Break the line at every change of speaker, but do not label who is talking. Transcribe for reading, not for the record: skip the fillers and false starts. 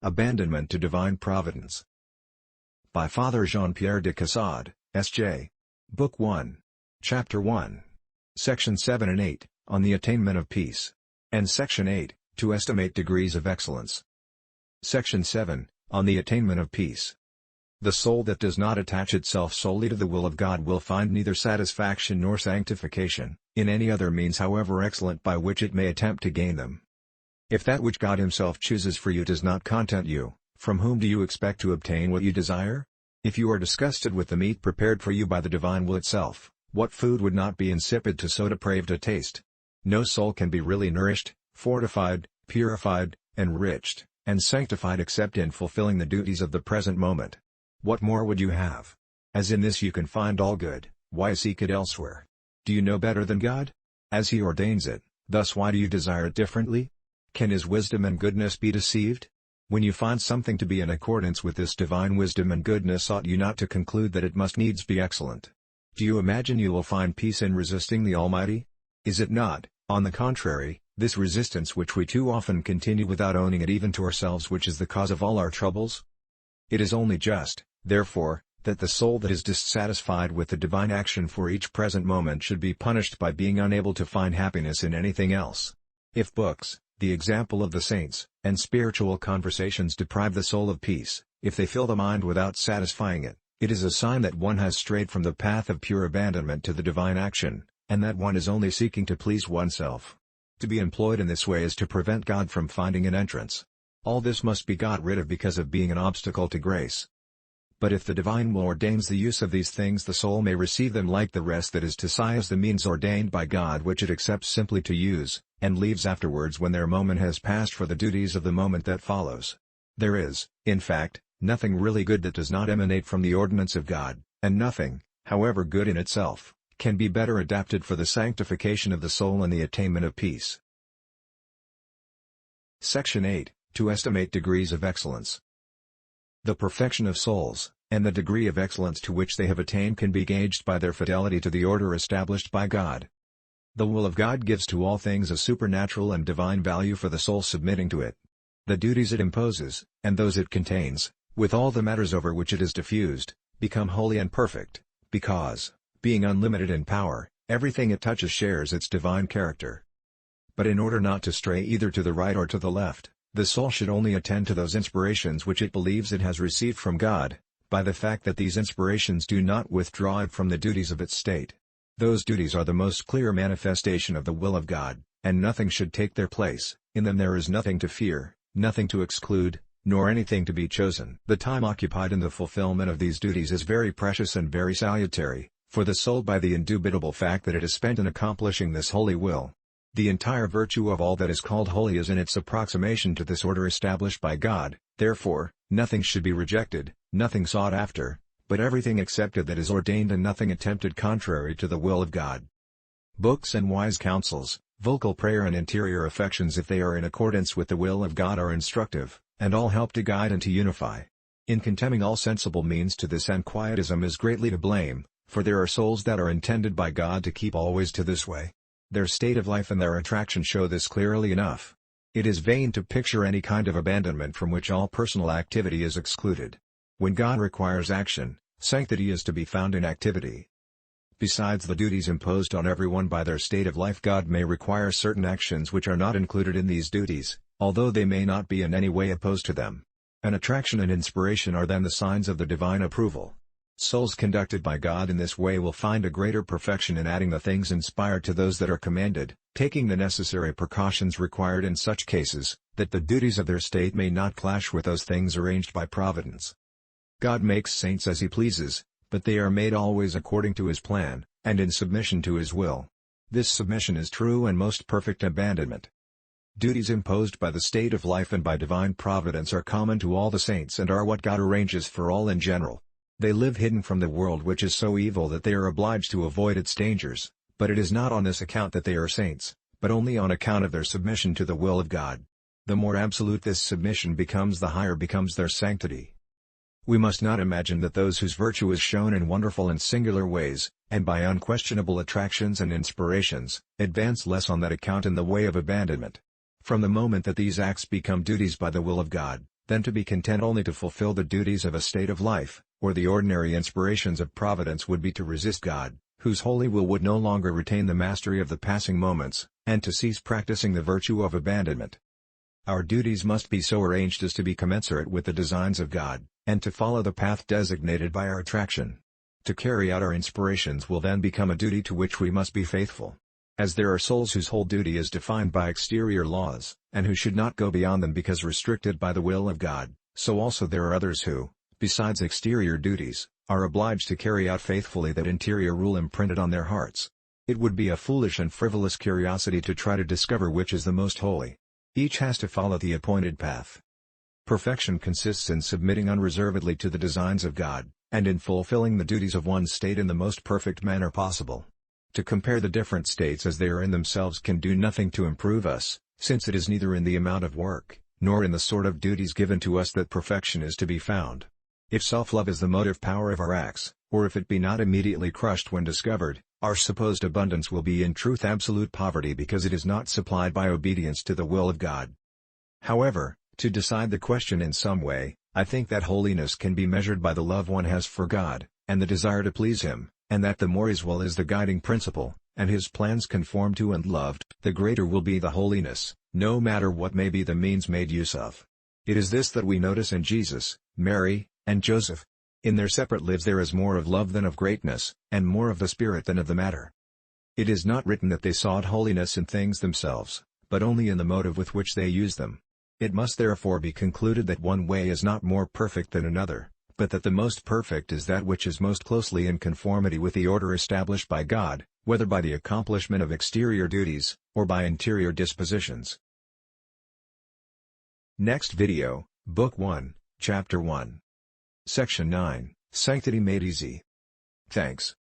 Abandonment to Divine Providence. By Father Jean-Pierre de Caussade, S.J. Book 1. Chapter 1. Section 7 and 8, on the Attainment of Peace. And Section 8, to estimate degrees of excellence. Section 7, on the Attainment of Peace. The soul that does not attach itself solely to the will of God will find neither satisfaction nor sanctification, in any other means however excellent by which it may attempt to gain them. If that which God Himself chooses for you does not content you, from whom do you expect to obtain what you desire? If you are disgusted with the meat prepared for you by the divine will itself, what food would not be insipid to so depraved a taste? No soul can be really nourished, fortified, purified, enriched, and sanctified except in fulfilling the duties of the present moment. What more would you have? As in this you can find all good, why seek it elsewhere? Do you know better than God? As He ordains it, thus why do you desire it differently? Can His wisdom and goodness be deceived? When you find something to be in accordance with this divine wisdom and goodness, ought you not to conclude that it must needs be excellent? Do you imagine you will find peace in resisting the Almighty? Is it not, on the contrary, this resistance which we too often continue without owning it even to ourselves which is the cause of all our troubles? It is only just, therefore, that the soul that is dissatisfied with the divine action for each present moment should be punished by being unable to find happiness in anything else. If books, the example of the saints, and spiritual conversations deprive the soul of peace, if they fill the mind without satisfying it, it is a sign that one has strayed from the path of pure abandonment to the divine action, and that one is only seeking to please oneself. To be employed in this way is to prevent God from finding an entrance. All this must be got rid of because of being an obstacle to grace. But if the divine will ordains the use of these things, the soul may receive them like the rest, that is to say as the means ordained by God which it accepts simply to use, and leaves afterwards when their moment has passed for the duties of the moment that follows. There is, in fact, nothing really good that does not emanate from the ordinance of God, and nothing, however good in itself, can be better adapted for the sanctification of the soul and the attainment of peace. Section 8, to estimate degrees of excellence. The perfection of souls, and the degree of excellence to which they have attained can be gauged by their fidelity to the order established by God. The will of God gives to all things a supernatural and divine value for the soul submitting to it. The duties it imposes, and those it contains, with all the matters over which it is diffused, become holy and perfect, because, being unlimited in power, everything it touches shares its divine character. But in order not to stray either to the right or to the left, the soul should only attend to those inspirations which it believes it has received from God, by the fact that these inspirations do not withdraw it from the duties of its state. Those duties are the most clear manifestation of the will of God, and nothing should take their place. In them there is nothing to fear, nothing to exclude, nor anything to be chosen. The time occupied in the fulfillment of these duties is very precious and very salutary, for the soul by the indubitable fact that it is spent in accomplishing this holy will. The entire virtue of all that is called holy is in its approximation to this order established by God, therefore, nothing should be rejected, nothing sought after, but everything accepted that is ordained and nothing attempted contrary to the will of God. Books and wise counsels, vocal prayer and interior affections if they are in accordance with the will of God are instructive, and all help to guide and to unify. In contemning all sensible means to this unquietism is greatly to blame, for there are souls that are intended by God to keep always to this way. Their state of life and their attraction show this clearly enough. It is vain to picture any kind of abandonment from which all personal activity is excluded. When God requires action, sanctity is to be found in activity. Besides the duties imposed on everyone by their state of life, God may require certain actions which are not included in these duties, although they may not be in any way opposed to them. An attraction and inspiration are then the signs of the divine approval. Souls conducted by God in this way will find a greater perfection in adding the things inspired to those that are commanded, taking the necessary precautions required in such cases, that the duties of their state may not clash with those things arranged by Providence. God makes saints as He pleases, but they are made always according to His plan, and in submission to His will. This submission is true and most perfect abandonment. Duties imposed by the state of life and by divine providence are common to all the saints and are what God arranges for all in general. They live hidden from the world which is so evil that they are obliged to avoid its dangers, but it is not on this account that they are saints, but only on account of their submission to the will of God. The more absolute this submission becomes, the higher becomes their sanctity. We must not imagine that those whose virtue is shown in wonderful and singular ways, and by unquestionable attractions and inspirations, advance less on that account in the way of abandonment. From the moment that these acts become duties by the will of God, than to be content only to fulfill the duties of a state of life, or the ordinary inspirations of providence would be to resist God, whose holy will would no longer retain the mastery of the passing moments, and to cease practicing the virtue of abandonment. Our duties must be so arranged as to be commensurate with the designs of God, and to follow the path designated by our attraction. To carry out our inspirations will then become a duty to which we must be faithful. As there are souls whose whole duty is defined by exterior laws, and who should not go beyond them because restricted by the will of God, so also there are others who, besides exterior duties, are obliged to carry out faithfully that interior rule imprinted on their hearts. It would be a foolish and frivolous curiosity to try to discover which is the most holy. Each has to follow the appointed path. Perfection consists in submitting unreservedly to the designs of God, and in fulfilling the duties of one's state in the most perfect manner possible. To compare the different states as they are in themselves can do nothing to improve us, since it is neither in the amount of work, nor in the sort of duties given to us that perfection is to be found. If self-love is the motive power of our acts, or if it be not immediately crushed when discovered, our supposed abundance will be in truth absolute poverty because it is not supplied by obedience to the will of God. However, to decide the question in some way, I think that holiness can be measured by the love one has for God, and the desire to please Him, and that the more His will is the guiding principle, and His plans conform to and loved, the greater will be the holiness, no matter what may be the means made use of. It is this that we notice in Jesus, Mary, and Joseph. In their separate lives there is more of love than of greatness, and more of the spirit than of the matter. It is not written that they sought holiness in things themselves, but only in the motive with which they used them. It must therefore be concluded that one way is not more perfect than another, but that the most perfect is that which is most closely in conformity with the order established by God, whether by the accomplishment of exterior duties, or by interior dispositions. Next video, Book 1, Chapter 1. Section 9, Sanctity Made Easy. Thanks.